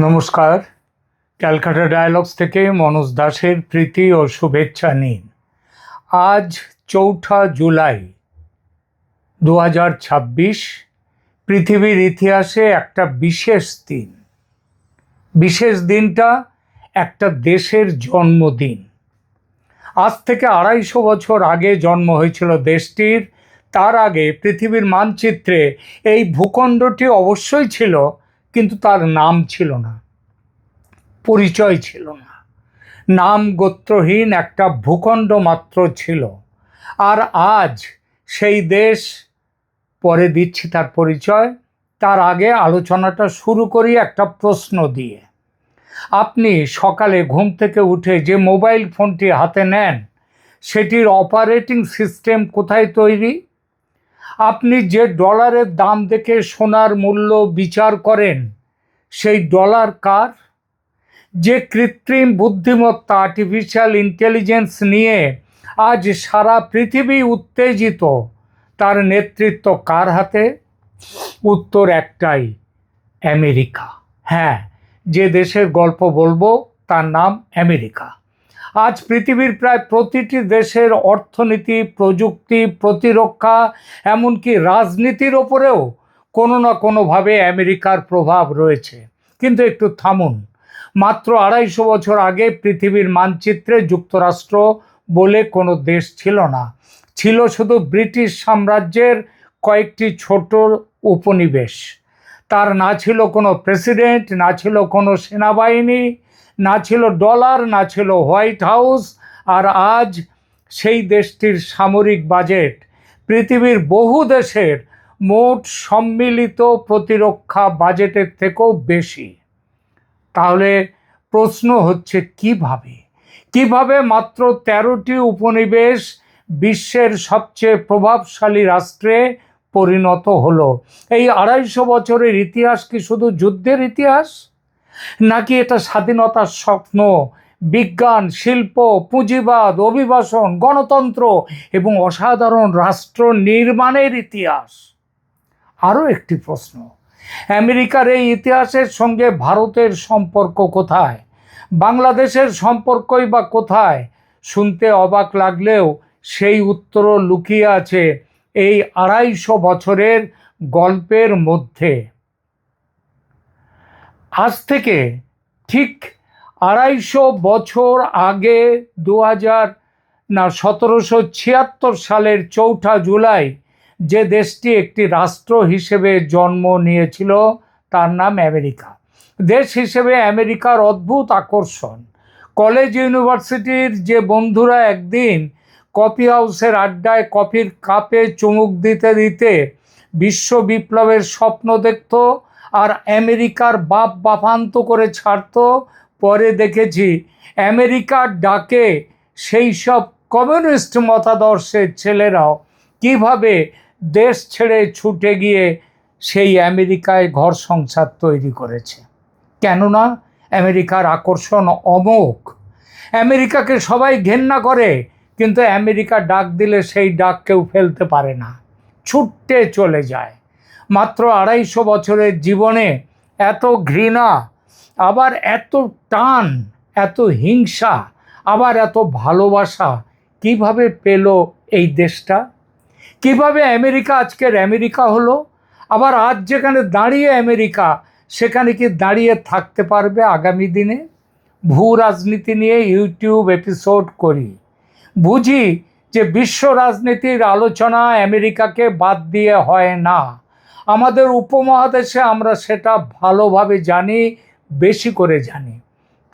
নমস্কার। ক্যালকাটা ডায়ালগস থেকে মনোজ দাসের প্রীতি ও শুভেচ্ছা নিন। আজ 4 জুলাই 2026, পৃথিবীর ইতিহাসে একটা বিশেষ দিন। বিশেষ দিনটা একটা দেশের জন্মদিন। আজ থেকে 250 বছর আগে জন্ম হয়েছিল দেশটির। তার আগে পৃথিবীর মানচিত্রে এই ভূখণ্ডটি অবশ্যই ছিল, কিন্তু তার নাম ছিল না, পরিচয় ছিল না। নাম গোত্রহীন একটা ভূখণ্ড মাত্র ছিল। আর আজ সেই দেশ, পরে দিচ্ছি তার পরিচয়। তার আগে আলোচনাটা শুরু করি একটা প্রশ্ন দিয়ে। আপনি সকালে ঘুম থেকে উঠে যে মোবাইল ফোনটি হাতে নেন, সেটির অপারেটিং সিস্টেম কোথায় তৈরি? আপনি যে ডলারের দাম দেখে সোনার মূল্য বিচার করেন, সেই ডলার কার? যে কৃত্রিম বুদ্ধিমত্তা, আর্টিফিশিয়াল ইন্টেলিজেন্স নিয়ে আজ সারা পৃথিবী উত্তেজিত, তার নেতৃত্ব কার হাতে? উত্তর একটাই, আমেরিকা। হ্যাঁ, যে দেশের গল্প বলবো তার নাম আমেরিকা। আজ পৃথিবীর প্রায় প্রতিটি দেশের অর্থনীতি, প্রযুক্তি, প্রতিরক্ষা, এমনকি রাজনীতির ওপরেও কোনো না কোনোভাবে আমেরিকার প্রভাব রয়েছে। কিন্তু একটু থামুন। মাত্র 250 বছর আগে পৃথিবীর মানচিত্রে যুক্তরাষ্ট্র বলে কোনো দেশ ছিল না। ছিল শুধু ব্রিটিশ সাম্রাজ্যের কয়েকটি ছোট উপনিবেশ। তার না ছিল কোনো প্রেসিডেন্ট, না ছিল কোনো সেনাবাহিনী, না ছিল ডলার, না ছিল হোয়াইট হাউস। আর আজ সেই দেশটির সামরিক বাজেট পৃথিবীর বহু দেশের মোট সম্মিলিত প্রতিরক্ষা বাজেটের থেকেও বেশি। তাহলে প্রশ্ন হচ্ছে, কিভাবে মাত্র 13টি উপনিবেশ বিশ্বের সবচেয়ে প্রভাবশালী রাষ্ট্রে পরিণত হলো? এই 250 বছরের ইতিহাস কি শুধু যুদ্ধের ইতিহাস, নাকি এটা স্বাধীনতার স্বপ্ন, বিজ্ঞান, শিল্প, পুঁজিবাদ, অভিবাসন, গণতন্ত্র এবং অসাধারণ রাষ্ট্র নির্মাণের ইতিহাস? আরও একটি প্রশ্ন, আমেরিকার এই ইতিহাসের সঙ্গে ভারতের সম্পর্ক কোথায়? বাংলাদেশের সম্পর্কই বা কোথায়? শুনতে অবাক লাগলেও সেই উত্তরও লুকিয়ে আছে এই 250 বছরের গল্পের মধ্যে। আজ থেকে ঠিক 250 বছর আগে 1776 সালের 4 জুলাই যে দেশটি একটি রাষ্ট্র হিসেবে জন্ম নিয়েছিল, তার নাম আমেরিকা। দেশ হিসেবে আমেরিকার অদ্ভুত আকর্ষণ। কলেজ ইউনিভার্সিটির যে বন্ধুরা একদিন কফি হাউসের আড্ডায় কফির কাপে চুমুক দিতে দিতে বিশ্ব বিপ্লবের স্বপ্ন দেখত আর আমেরিকার বাপান্ত করে ছাড়ত, পরে দেখেছি আমেরিকার ডাকে সেই সব কমিউনিস্ট মতাদর্শের ছেলেরাও কিভাবে দেশ ছেড়ে ছুটে গিয়ে সেই আমেরিকায় ঘর সংসার তৈরি করেছে। কেননা আমেরিকার আকর্ষণ অমোঘ। আমেরিকাকে সবাই ঘেন্না করে, কিন্তু আমেরিকা ডাক দিলে সেই ডাক কেউ ফেলতে পারে না, ছুটে চলে যায়। মাত্র 250 বছরের জীবনে এত ঘৃণা, আবার এত টান, এত হিংসা, আবার এত ভালোবাসা কিভাবে পেল এই দেশটা? কিভাবে আমেরিকা আজকের আমেরিকা হলো? আবার আজ যেখানে দাঁড়িয়ে আমেরিকা, সেখানে কি দাঁড়িয়ে থাকতে পারবে আগামী দিনে? ভূ রাজনীতি নিয়ে ইউটিউব এপিসোড করি। বুঝি যে বিশ্ব রাজনীতির আলোচনা আমেরিকাকে বাদ দিয়ে হয় না। আমাদের উপমহাদেশে আমরা সেটা ভালোভাবে জানি, বেশি করে জানি।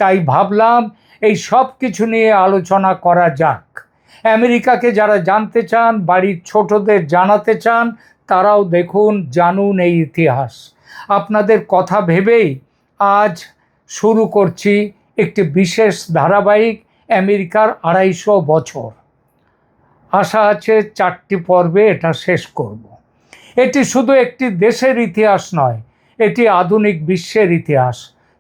তাই ভাবলাম এই সব কিছু নিয়ে আলোচনা করা যাক। আমেরিকাকে যারা জানতে চান, বাড়ির ছোটদের জানাতে চান, তারাও দেখুন, জানুন এই ইতিহাস। আপনাদের কথা ভেবেই আজ শুরু করছি একটি বিশেষ ধারাবাহিক, আমেরিকার 250 বছর। আশা আছে 4টি পর্বে এটা শেষ করব। এটি শুধু একটি দেশের ইতিহাস নয়, এটি আধুনিক বিশ্বের ইতিহাস।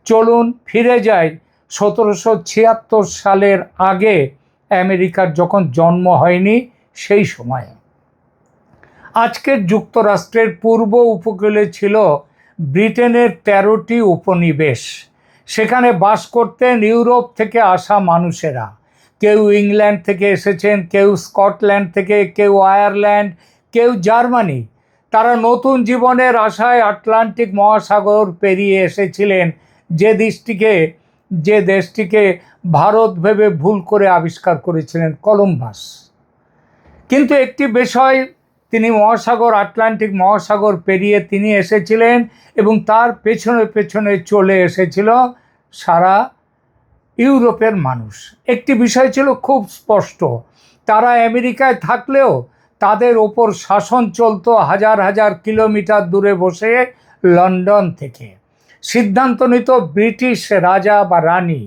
চলুন ফিরে যাই 1776 সালের আগে, আমেরিকার যখন জন্ম হয়নি সেই সময়ে। আজকের যুক্তরাষ্ট্রের পূর্ব উপকূলে ছিল ব্রিটেনের 13টি উপনিবেশ। সেখানে বাস করতেন ইউরোপ থেকে আসা মানুষেরা। কেউ ইংল্যান্ড থেকে এসেছেন, কেউ স্কটল্যান্ড থেকে, কেউ আয়ারল্যান্ড, কেউ জার্মানি। তারা নতুন জীবনের আশায় আটলান্টিক মহাসাগর পেরিয়ে এসেছিলেন, যে দেশটিকে ভারত ভেবে ভুল করে আবিষ্কার করেছিলেন কলম্বাস। কিন্তু একটি বিষয়, তিনি আটলান্টিক মহাসাগর পেরিয়ে তিনি এসেছিলেন এবং তার পেছনে পেছনে চলে এসেছিল সারা ইউরোপের মানুষ। একটি বিষয় ছিল খুব স্পষ্ট, তারা আমেরিকায় থাকলেও তাদের ওপর শাসন চলত হাজার হাজার কিলোমিটার দূরে বসে লন্ডন থেকে। সিদ্ধান্ত নিত ব্রিটিশ রাজা বা রানী,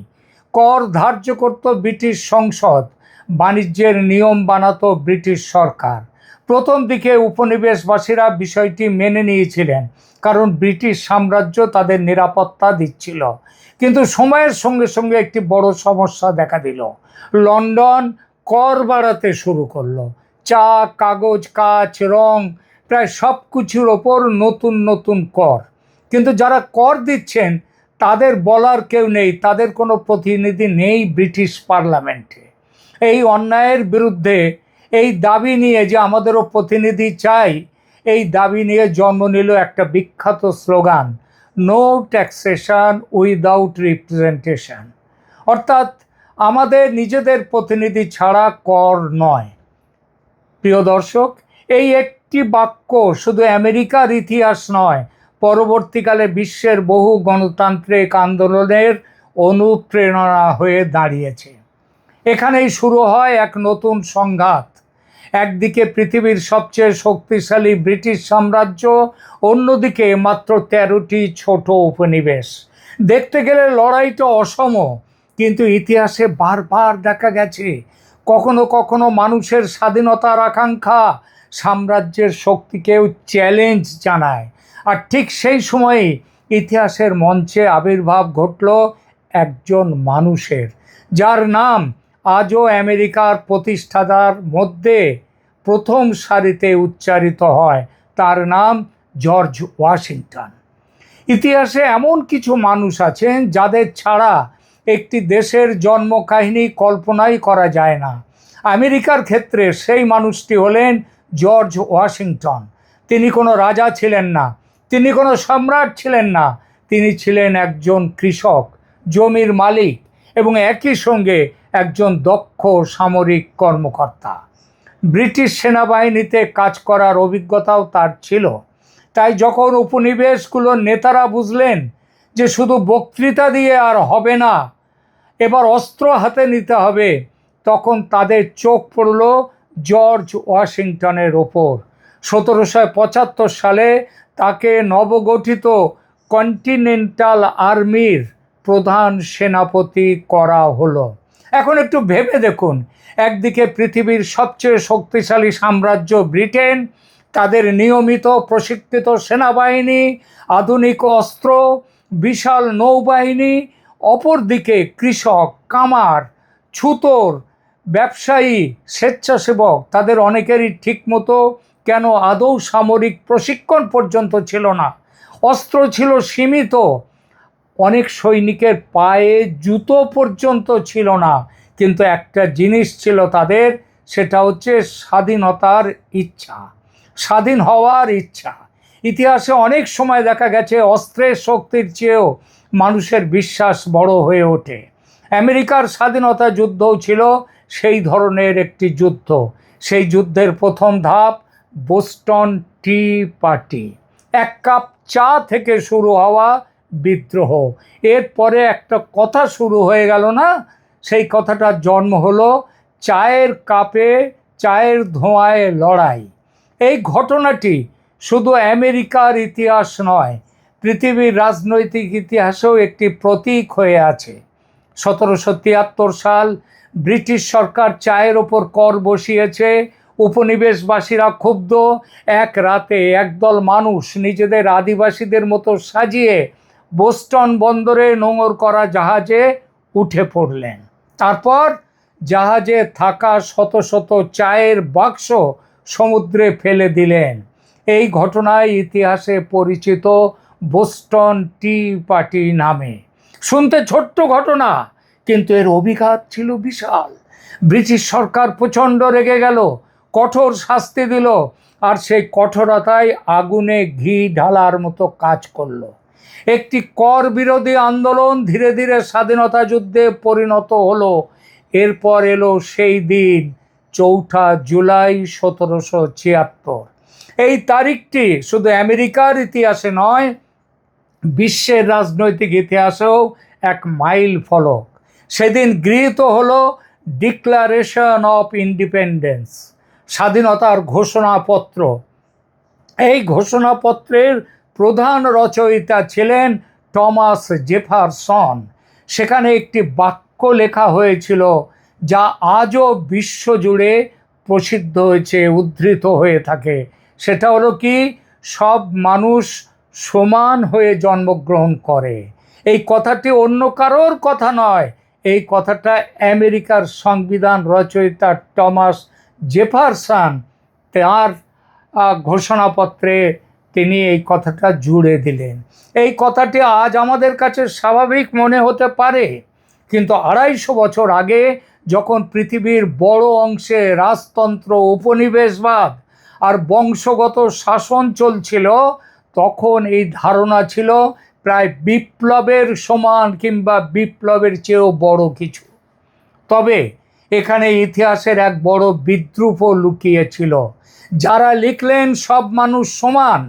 কর ধার্য করত ব্রিটিশ সংসদ, বাণিজ্যের নিয়ম বানাতো ব্রিটিশ সরকার। প্রথম দিকে উপনিবেশবাসীরা বিষয়টি মেনে নিয়েছিলেন, কারণ ব্রিটিশ সাম্রাজ্য তাদের নিরাপত্তা দিচ্ছিল। কিন্তু সময়ের সঙ্গে সঙ্গে একটি বড় সমস্যা দেখা দিল। লন্ডন কর বাড়াতে শুরু করলো। চা, কাগজ, কাঁচ, রং, প্রায় সব কিছুর ওপর নতুন নতুন কর। কিন্তু যারা কর দিচ্ছেন তাদের বলার কেউ নেই, তাদের কোনো প্রতিনিধি নেই ব্রিটিশ পার্লামেন্টে। এই অন্যায়ের বিরুদ্ধে এই দাবি নিয়ে যে আমাদেরও প্রতিনিধি চাই, এই দাবি নিয়ে জন্ম নিল একটা বিখ্যাত slogan, no taxation without representation. অর্থাৎ আমাদের নিজেদের প্রতিনিধি ছাড়া কর নয়। প্রিয় দর্শক, এই একটি বাক্য শুধু আমেরিকার ইতিহাস নয়, পরবর্তীকালে বিশ্বের বহু গণতান্ত্রিক আন্দোলনের অনুপ্রেরণা হয়ে দাঁড়িয়েছে। এখানেই শুরু হয় এক নতুন সংঘাত। একদিকে পৃথিবীর সবচেয়ে শক্তিশালী ব্রিটিশ সাম্রাজ্য, অন্যদিকে মাত্র 13টি ছোট উপনিবেশ। দেখতে গেলে লড়াইটা অসম, কিন্তু ইতিহাসে বারবার দেখা গেছে কখনো কখনো মানুষের স্বাধীনতার আকাঙ্ক্ষা সাম্রাজ্যের শক্তিকেও চ্যালেঞ্জ জানায়। আর ঠিক সেই সময়েই ইতিহাসের মঞ্চে আবির্ভাব ঘটল একজন মানুষের, যার নাম আজও আমেরিকার প্রতিষ্ঠাতার মধ্যে প্রথম সারিতে উচ্চারিত হয়। তার নাম জর্জ ওয়াশিংটন। ইতিহাসে এমন কিছু মানুষ আছেন যাদের ছাড়া একটি দেশের জন্মকাহিনী কল্পনাই করা যায় না। আমেরিকার ক্ষেত্রে সেই মানুষটি হলেন জর্জ ওয়াশিংটন। তিনি কোনো রাজা ছিলেন না, তিনি কোনো সম্রাট ছিলেন না, তিনি ছিলেন একজন কৃষক, জমির মালিক এবং একই সঙ্গে একজন দক্ষ সামরিক কর্মকর্তা। ব্রিটিশ সেনাবাহিনীতে কাজ করার অভিজ্ঞতাও তার ছিল। তাই যখন উপনিবেশগুলোর নেতারা বুঝলেন যে শুধু বক্তৃতা দিয়ে আর হবে না, এবার অস্ত্র হাতে নিতে হবে, তখন তাদের চোখ পড়ল জর্জ ওয়াশিংটনের ওপর। 1775 সালে তাকে নবগঠিত কন্টিনেন্টাল আর্মির প্রধান সেনাপতি করা হলো। এখন একটু ভেবে দেখুন, একদিকে পৃথিবীর সবচেয়ে শক্তিশালী সাম্রাজ্য ব্রিটেন, তাদের নিয়মিত প্রশিক্ষিত সেনাবাহিনী, আধুনিক অস্ত্র, বিশাল নৌবাহিনী, অপরদিকে কৃষক, কামার, ছুতোর, ব্যবসায়ী, স্বেচ্ছাসেবক, তাদের অনেকেরই ঠিকমতো কেন আদৌ সামরিক প্রশিক্ষণ পর্যন্ত ছিল না, অস্ত্র ছিল সীমিত, অনেক সৈনিকের পায়ে জুতো পর্যন্ত ছিল না। কিন্তু একটা জিনিস ছিল তাদের, সেটা হচ্ছে স্বাধীনতার ইচ্ছা, স্বাধীন হওয়ার ইচ্ছা। ইতিহাসে অনেক সময় দেখা গেছে অস্ত্রের শক্তির চেয়েও মানুষের বিশ্বাস বড় হয়ে ওঠে। আমেরিকার স্বাধীনতা যুদ্ধও ছিল সেই ধরনের একটি যুদ্ধ। সেই যুদ্ধের প্রথম ধাপ বোস্টন টি পার্টি, 1 কাপ চা থেকে শুরু হওয়া বিদ্রোহ। এরপরে একটা কথা শুরু হয়ে গেল না, সেই কথাটার জন্ম হলো চায়ের কাপে চায়ের ধোঁয়ায় লড়াই। এই ঘটনাটি শুধু আমেরিকার ইতিহাস নয়, পৃথিবীর রাজনৈতিক ইতিহাসেও একটি প্রতীক হয়ে আছে। 1773 সাল, ব্রিটিশ সরকার চায়ের ওপর কর বসিয়েছে। উপনিবেশবাসীরা ক্ষুব্ধ। এক রাতে একদল মানুষ নিজেদের আদিবাসীদের মতো সাজিয়ে বোস্টন বন্দরে নোঙর করা জাহাজে উঠে পড়লেন। তারপর জাহাজে থাকা শত শত চায়ের বাক্স সমুদ্রে ফেলে দিলেন। এই ঘটনায় ইতিহাসে পরিচিত বোস্টন টি পার্টি নামে। শুনতে ছোট্ট ঘটনা, কিন্তু এর অভিঘাত ছিল বিশাল। ব্রিটিশ সরকার প্রচণ্ড রেগে গেল, কঠোর শাস্তি দিল, আর সেই কঠোরতায় আগুনে ঘি ঢালার মতো কাজ করলো। একটি কর বিরোধী আন্দোলন ধীরে ধীরে স্বাধীনতা যুদ্ধে পরিণত হলো। এরপর এলো সেই দিন, 4 জুলাই 1776। এই তারিখটি শুধু আমেরিকার ইতিহাসে নয়, বিশ্বের রাজনৈতিক ইতিহাসেও এক মাইল ফলক। সেদিন গৃহীত হলো ডিক্লারেশন অফ ইন্ডিপেন্ডেন্স, স্বাধীনতার ঘোষণাপত্র। এই ঘোষণাপত্রের প্রধান রচয়িতা ছিলেন টমাস জেফারসন। সেখানে একটি বাক্য লেখা হয়েছিল যা আজও বিশ্বজুড়ে প্রসিদ্ধ হয়েছে, উদ্ধৃত হয়ে থাকে। সেটা হলো কি, সব মানুষ সমান হয়ে জন্মগ্রহণ করে। এই কথাটি অন্য কারোর কথা নয়, এই কথাটা আমেরিকার সংবিধান রচয়িতা টমাস জেফারসন তার ঘোষণাপত্রে তিনি এই কথাটা জুড়ে দিলেন। এই কথাটি আজ আমাদের কাছে স্বাভাবিক মনে হতে পারে, কিন্তু 250 বছর আগে যখন পৃথিবীর বড় অংশে রাজতন্ত্র, উপনিবেশবাদ আর বংশগত শাসন চলছিল, তখন এই ধারণা ছিল প্রায় বিপ্লবের সমান কিংবা বিপ্লবের চেয়েও বড় কিছু। তবে এখানে ইতিহাসের এক বড় বিদ্রূপও লুকিয়েছিল। যারা লিখলেন সব মানুষ সমান,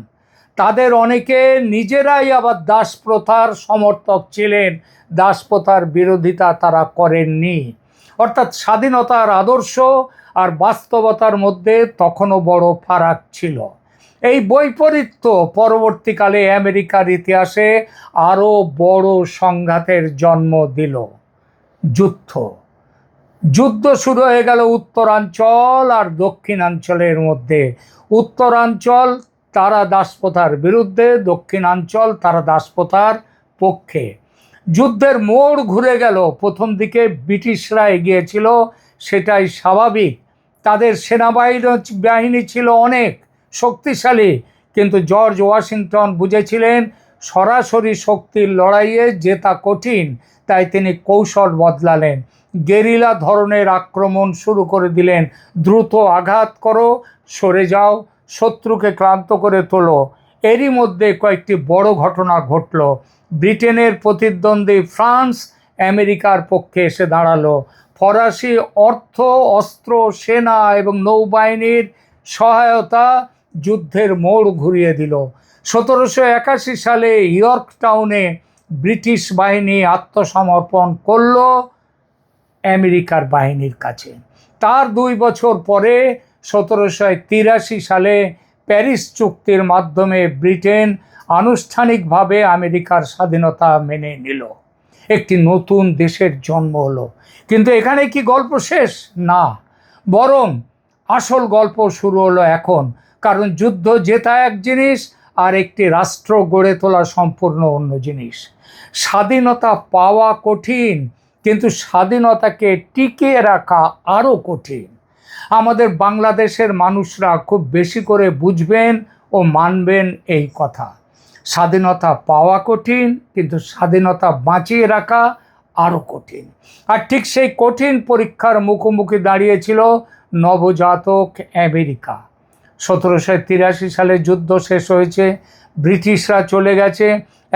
তাদের অনেকে নিজেরাই আবার দাসপ্রথার সমর্থক ছিলেন। দাসপ্রথার বিরোধিতা তারা করেননি। অর্থাৎ স্বাধীনতার আদর্শ আর বাস্তবতার মধ্যে তখনও বড় ফারাক ছিল। এই বৈপরীত্য পরবর্তীকালে আমেরিকার ইতিহাসে আরও বড় সংঘাতের জন্ম দিল। যুদ্ধ শুরু হয়ে গেল উত্তরাঞ্চল আর দক্ষিণাঞ্চলের মধ্যে। উত্তরাঞ্চল তারা দাসপ্রথার বিরুদ্ধে, দক্ষিণাঞ্চল তারা দাসপ্রথার পক্ষে। যুদ্ধের মোড় ঘুরে গেল। প্রথম দিকে ব্রিটিশরা এগিয়েছিল, সেটাই স্বাভাবিক। তাদের সেনাবাহিনী ছিল অনেক শক্তিশালী, কিন্তু জর্জ ওয়াশিংটন বুঝেছিলেন সরাসরি শক্তির লড়াইয়ে জেতা কঠিন। তাই তিনি কৌশল বদলালেন, গেরিলা ধরনের আক্রমণ শুরু করে দিলেন। দ্রুত আঘাত করো, সরে যাও, শত্রুকে ক্লান্ত করে তোলো। এরই মধ্যে কয়েকটি বড় ঘটনা ঘটল। ব্রিটেনের প্রতিদ্বন্দ্বী ফ্রান্স আমেরিকার পক্ষে এসে দাঁড়ালো। ফরাসি অর্থ, অস্ত্র, সেনা এবং নৌবাহিনীর সহায়তা যুদ্ধের মোড় ঘুরিয়ে দিল। 1781 সালে ইয়র্ক টাউনে ব্রিটিশ বাহিনী আত্মসমর্পণ করল আমেরিকার বাহিনীর কাছে। তার 2 বছর পরে 1783 সালে প্যারিস চুক্তির মাধ্যমে ব্রিটেন আনুষ্ঠানিকভাবে আমেরিকার স্বাধীনতা মেনে নিল। একটি নতুন দেশের জন্ম হলো। কিন্তু এখানে কি গল্প শেষ? না, বরং আসল গল্প শুরু হলো এখন। কারণ যুদ্ধ জেতা এক জিনিস, আর একটি রাষ্ট্র গড়ে তোলা সম্পূর্ণ অন্য জিনিস। স্বাধীনতা পাওয়া কঠিন, কিন্তু স্বাধীনতাকে টিকিয়ে রাখা আরও কঠিন। আমাদের বাংলাদেশের মানুষরা খুব বেশি করে বুঝবেন ও মানবেন এই কথা। স্বাধীনতা পাওয়া কঠিন, কিন্তু স্বাধীনতা বাঁচিয়ে রাখা আরও কঠিন। আর ঠিক সেই কঠিন পরীক্ষার মুখোমুখি দাঁড়িয়েছিল নবজাতক আমেরিকা। 1783 সালে যুদ্ধ শেষ হয়েছে, ব্রিটিশরা চলে গেছে।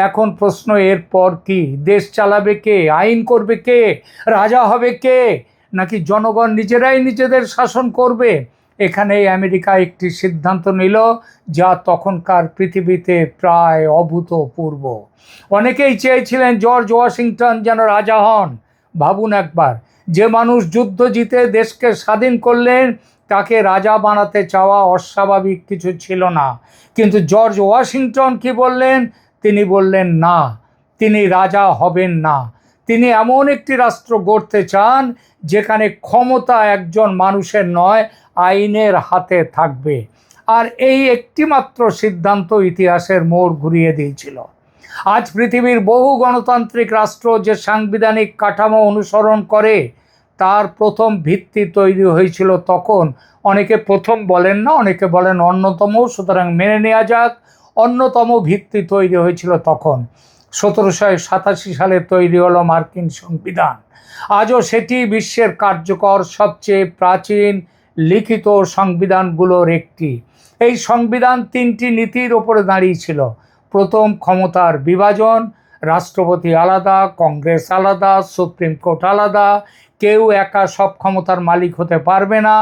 এখন প্রশ্ন, এরপর কি? দেশ চালাবে কে? আইন করবে কে? রাজা হবে কে? নাকি জনগণ নিজেরাই নিজেদের শাসন করবে? এখানেই আমেরিকা একটি সিদ্ধান্ত নিল যা তখনকার পৃথিবীতে প্রায় অভূতপূর্ব। অনেকেই চেয়েছিলেন জর্জ ওয়াশিংটন যেন রাজা হন। ভাবুন একবার, যে মানুষ যুদ্ধ জিতে দেশকে স্বাধীন করলেন, তাকে রাজা বানাতে চাওয়া অস্বাভাবিক কিছু ছিল না। কিন্তু জর্জ ওয়াশিংটন কি বললেন? তিনি বললেন না, তিনি রাজা হবেন না। তিনি এমন একটি রাষ্ট্র গড়তে চান যেখানে ক্ষমতা একজন মানুষের নয়, আইনের হাতে থাকবে। আর এই একটিমাত্র সিদ্ধান্ত ইতিহাসের মোড় ঘুরিয়ে দিয়েছিল। আজ পৃথিবীর বহু গণতান্ত্রিক রাষ্ট্র যে সাংবিধানিক কাঠামো অনুসরণ করে, তার প্রথম ভিত্তি তৈরি হয়েছিল তখন। অনেকে প্রথম বলেন না, অনেকে বলেন অন্যতম, সুতরাং মেনে নেওয়া যাক, অন্যতম ভিত্তি তৈরি হয়েছিল তখন। 1787 সালে তৈরি হলো মার্কিন সংবিধান। আজও সেটি বিশ্বের কার্যকর সবচেয়ে প্রাচীন লিখিত সংবিধানগুলোর একটি। এই সংবিধান 3টি নীতির ওপরে দাঁড়িয়েছিল। প্রথম, ক্ষমতার বিভাজন, রাষ্ট্রপতি আলাদা, কংগ্রেস আলাদা, সুপ্রিম কোর্ট আলাদা, কেউ একা সব ক্ষমতার মালিক হতে পারবে না।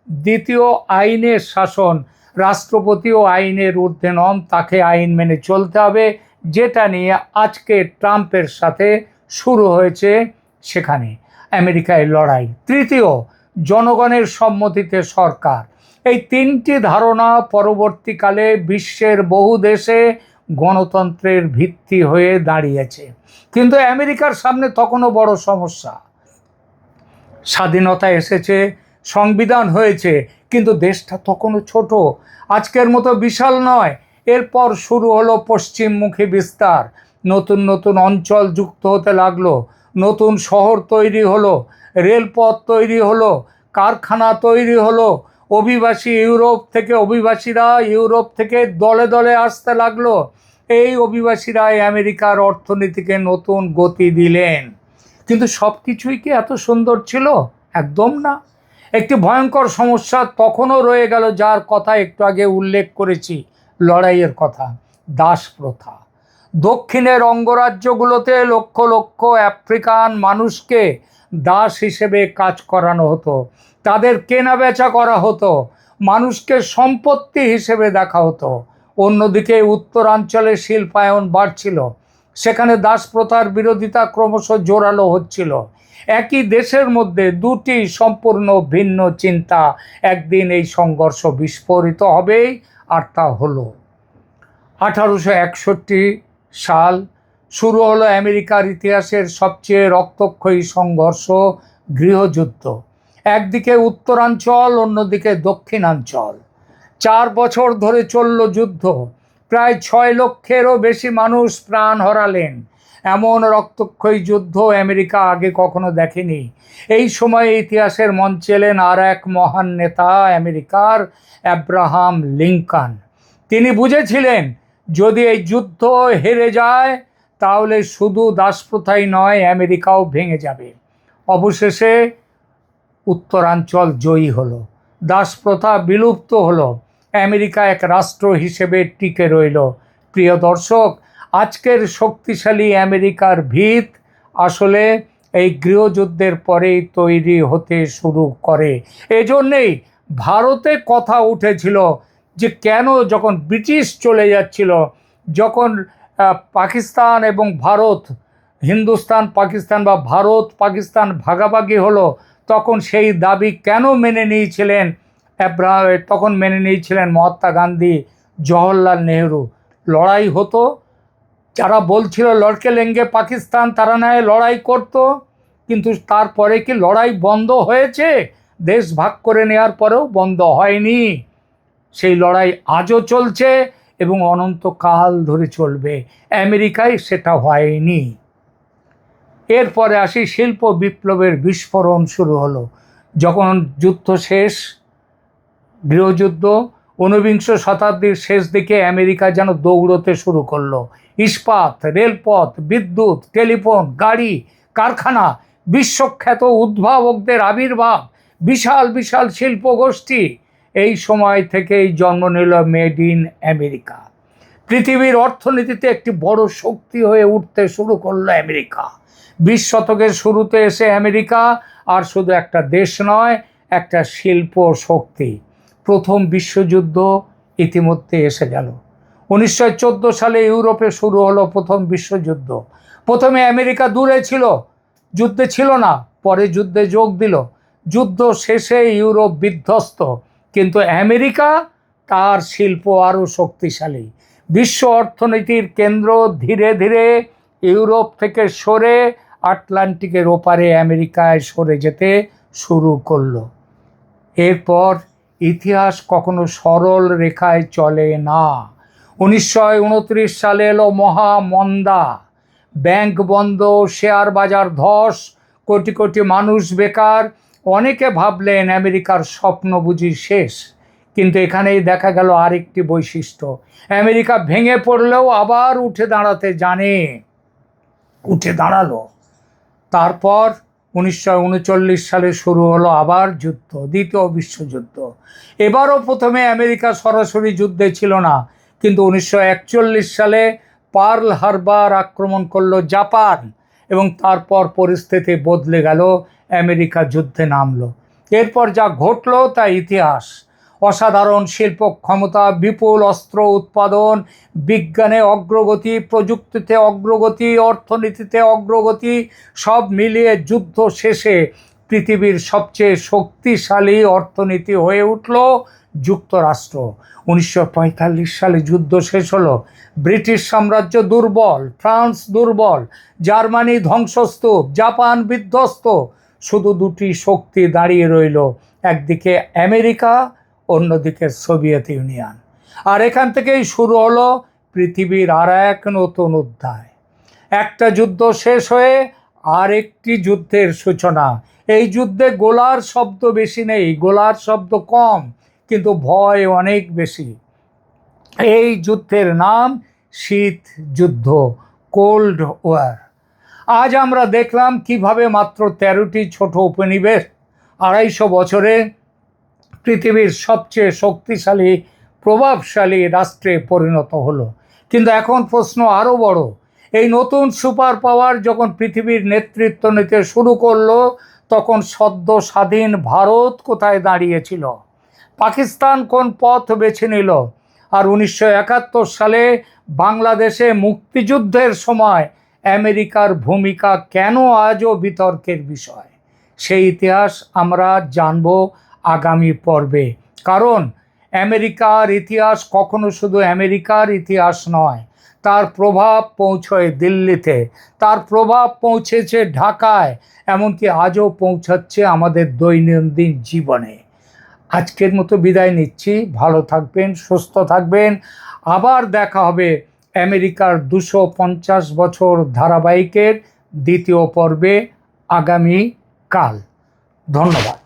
দ্বিতীয়, আইনের শাসন, রাষ্ট্রপতিও আইনের ঊর্ধ্বে নন, তাকে আইন মেনে চলতে হবে, যেটা নিয়ে আজকে ট্রাম্পের সাথে শুরু হয়েছে সেখানে আমেরিকায় লড়াই। তৃতীয়, জনগণের সম্মতিতে সরকার। এই 3টি ধারণা পরবর্তীকালে বিশ্বের বহু দেশে গণতন্ত্রের ভিত্তি হয়ে দাঁড়িয়েছে। কিন্তু আমেরিকার সামনে তখনও বড় সমস্যা। স্বাধীনতা এসেছে, সংবিধান হয়েছে, কিন্তু দেশটা তখনও ছোট, আজকের মতো বিশাল নয়। এরপর শুরু হলো পশ্চিমমুখী বিস্তার, নতুন নতুন অঞ্চল যুক্ত হতে লাগলো, নতুন শহর তৈরি হলো, রেলপথ তৈরি হলো, কারখানা তৈরি হলো। অভিবাসীরা ইউরোপ থেকে দলে দলে আসতে লাগলো। এই অভিবাসীরাই আমেরিকার অর্থনীতিকে নতুন গতি দিলেন। কিন্তু সব কিছুই কি এত সুন্দর ছিল? একদম না। একটি ভয়ঙ্কর সমস্যা তখনও রয়ে গেল, যার কথা একটু আগে উল্লেখ করেছি, লড়াইয়ের কথা, দাস প্রথা। দক্ষিণের অঙ্গরাজ্যগুলোতে লক্ষ লক্ষ আফ্রিকান মানুষকে দাস হিসেবে কাজ করানো হতো, তাদের কেনা বেচা করা হতো, মানুষকে সম্পত্তি হিসেবে দেখা হতো। অন্যদিকে উত্তরাঞ্চলে শিল্পায়ন বাড়ছিল, সেখানে দাস প্রথার বিরোধিতা ক্রমশ জোরালো হচ্ছিল। একই দেশের মধ্যে দুটি সম্পূর্ণ ভিন্ন চিন্তা, একদিন এই সংঘর্ষ বিস্ফোরিত হবেই, আর তা হলো 1861 সাল। শুরু হলো আমেরিকার ইতিহাসের সবচেয়ে রক্তক্ষয়ী সংঘর্ষ, গৃহযুদ্ধ। একদিকে উত্তরাঞ্চল, অন্যদিকে দক্ষিণাঞ্চল। 4 বছর ধরে চলল যুদ্ধ, প্রায় 6 লক্ষেরও বেশি মানুষ প্রাণ হারালেন। এমন রক্তক্ষয়ী যুদ্ধ আমেরিকা আগে কখনো দেখেনি। এই সময়ে ইতিহাসের মঞ্চে এলেন আর এক মহান নেতা আমেরিকার, আব্রাহাম লিঙ্কন। তিনি বুঝেছিলেন, যদি এই যুদ্ধ হেরে যায় তাহলে শুধু দাসপ্রথাই নয়, আমেরিকাও ভেঙে যাবে। অবশেষে উত্তরাঞ্চল জয়ী হলো, দাসপ্রথা বিলুপ্ত হলো, আমেরিকা এক রাষ্ট্র হিসেবে টিকে রইল। প্রিয় দর্শক, আজকের শক্তিশালী আমেরিকার ভিত আসলে এই গৃহযুদ্ধের পরেই তৈরি হতে শুরু করে। এজন্যেই ভারতে কথা উঠেছিল যে কেন যখন ব্রিটিশ চলে যাচ্ছিল, যখন পাকিস্তান এবং ভারত, হিন্দুস্তান পাকিস্তান বা ভারত পাকিস্তান ভাগাভাগি হলো, তখন সেই দাবি কেন মেনে নিয়েছিলেন তখন মেনে নিয়েছিলেন মহাত্মা গান্ধী, জওহরলাল নেহরু। লড়াই হতো, যারা বলছিল লড়কে লেঙ্গে পাকিস্তান, তারা নয় লড়াই করত। কিন্তু তারপরে কি লড়াই বন্ধ হয়েছে? দেশ ভাগ করে নেওয়ার পরেও বন্ধ হয়নি। সেই লড়াই আজও চলছে এবং অনন্তকাল ধরে চলবে। আমেরিকায় সেটা হয়নি। এরপরে আসি, শিল্প বিপ্লবের বিস্ফোরণ শুরু হলো। যখন যুদ্ধ শেষ, গৃহযুদ্ধ, 19বিংশ শতাব্দীর শেষ দিকে আমেরিকা যেন দৌড়তে শুরু করলো। ইস্পাত, রেলপথ, বিদ্যুৎ, টেলিফোন, গাড়ি, কারখানা, বিশ্বখ্যাত উদ্ভাবকদের আবির্ভাব, বিশাল বিশাল শিল্প গোষ্ঠী। এই সময় থেকেই জন্ম নিল মেড ইন আমেরিকা। পৃথিবীর অর্থনীতিতে একটি বড় শক্তি হয়ে উঠতে শুরু করলো আমেরিকা। 20 শতকের শুরুতে এসে আমেরিকা আর শুধু একটা দেশ নয়, একটা শিল্প শক্তি। প্রথম বিশ্বযুদ্ধ ইতিমধ্যে এসে গেল। 1914 সালে ইউরোপে শুরু হলো প্রথম বিশ্বযুদ্ধ। প্রথমে আমেরিকা দূরে ছিল, যুদ্ধে ছিল না, পরে যুদ্ধে যোগ দিল। যুদ্ধ শেষে ইউরোপ বিধ্বস্ত, কিন্তু আমেরিকা, তার শিল্প আরও শক্তিশালী। বিশ্ব অর্থনীতির কেন্দ্র ধীরে ধীরে ইউরোপ থেকে সরে আটলান্টিকের ওপারে আমেরিকায় সরে যেতে শুরু করলো। এরপর ইতিহাস কখনো সরল রেখায় চলে না। 1929 সালে এলো মহামন্দা, ব্যাংক বন্ধ, শেয়ার বাজার ধস, কোটি কোটি মানুষ বেকার। অনেকে ভাবলেন আমেরিকার স্বপ্ন বুঝি শেষ। কিন্তু এখানেই দেখা গেল আরেকটি বৈশিষ্ট্য, আমেরিকা ভেঙে পড়লেও আবার উঠে দাঁড়াতে জানে। উঠে দাঁড়ালো। তারপর 1939 সালে শুরু হলো আবার যুদ্ধ, দ্বিতীয় বিশ্বযুদ্ধ। এবারও প্রথমে আমেরিকা সরাসরি যুদ্ধে ছিল না, কিন্তু 1941 সালে পার্ল হারবার আক্রমণ করলো জাপান, এবং তারপর পরিস্থিতি বদলে গেল, আমেরিকা যুদ্ধে নামলো। এরপর যা ঘটলো তা ইতিহাস। অসাধারণ শিল্প ক্ষমতা, বিপুল অস্ত্র উৎপাদন, বিজ্ঞানে অগ্রগতি, প্রযুক্তিতে অগ্রগতি, অর্থনীতিতে অগ্রগতি, সব মিলিয়ে যুদ্ধ শেষে পৃথিবীর সবচেয়ে শক্তিশালী অর্থনীতি হয়ে উঠল যুক্তরাষ্ট্র। 1945 সালে যুদ্ধ শেষ হলো। ব্রিটিশ সাম্রাজ্য দুর্বল, ফ্রান্স দুর্বল, জার্মানি ধ্বংসস্তূপ, জাপান বিধ্বস্ত। শুধু দুটি শক্তি দাঁড়িয়ে রইল, একদিকে আমেরিকা, অন্যদিকে সোভিয়েত ইউনিয়ন। আর এখান থেকেই শুরু হলো পৃথিবীর আর এক নতুন অধ্যায়। একটা যুদ্ধ শেষ হয়ে আরেকটি যুদ্ধের সূচনা। এই যুদ্ধে গোলার শব্দ বেশি নেই, গোলার শব্দ কম, কিন্তু ভয় অনেক বেশি। এই যুদ্ধের নাম শীত যুদ্ধ, কোল্ড ওয়ার। আজ আমরা দেখলাম কিভাবে মাত্র 13টি ছোট উপনিবেশ 250 বছরে পৃথিবীর সবচেয়ে শক্তিশালী, প্রভাবশালী রাষ্ট্রে পরিণত হলো। কিন্তু এখন প্রশ্ন আরও বড়। এই নতুন সুপার পাওয়ার যখন পৃথিবীর নেতৃত্ব নিতে শুরু করলো, তখন সদ্য স্বাধীন ভারত কোথায় দাঁড়িয়েছিল? পাকিস্তান কোন পথ বেছে নিল? আর 1971 সালে বাংলাদেশে মুক্তিযুদ্ধের সময় আমেরিকার ভূমিকা কেন আজও বিতর্কের বিষয়? সেই ইতিহাস আমরা জানব আগামী পর্বে। কারণ আমেরিকার ইতিহাস কখনো শুধু আমেরিকার ইতিহাস নয়, তার প্রভাব পৌঁছয় দিল্লিতে, তার প্রভাব পৌঁছেছে ঢাকায়, এমনকি আজও পৌঁছাচ্ছে আমাদের দৈনন্দিন জীবনে। আজকের মতো বিদায় নিচ্ছি। ভালো থাকবেন, সুস্থ থাকবেন। আবার দেখা হবে আমেরিকার 250 বছর ধারাবাহিকের দ্বিতীয় পর্বে আগামী কাল। ধন্যবাদ।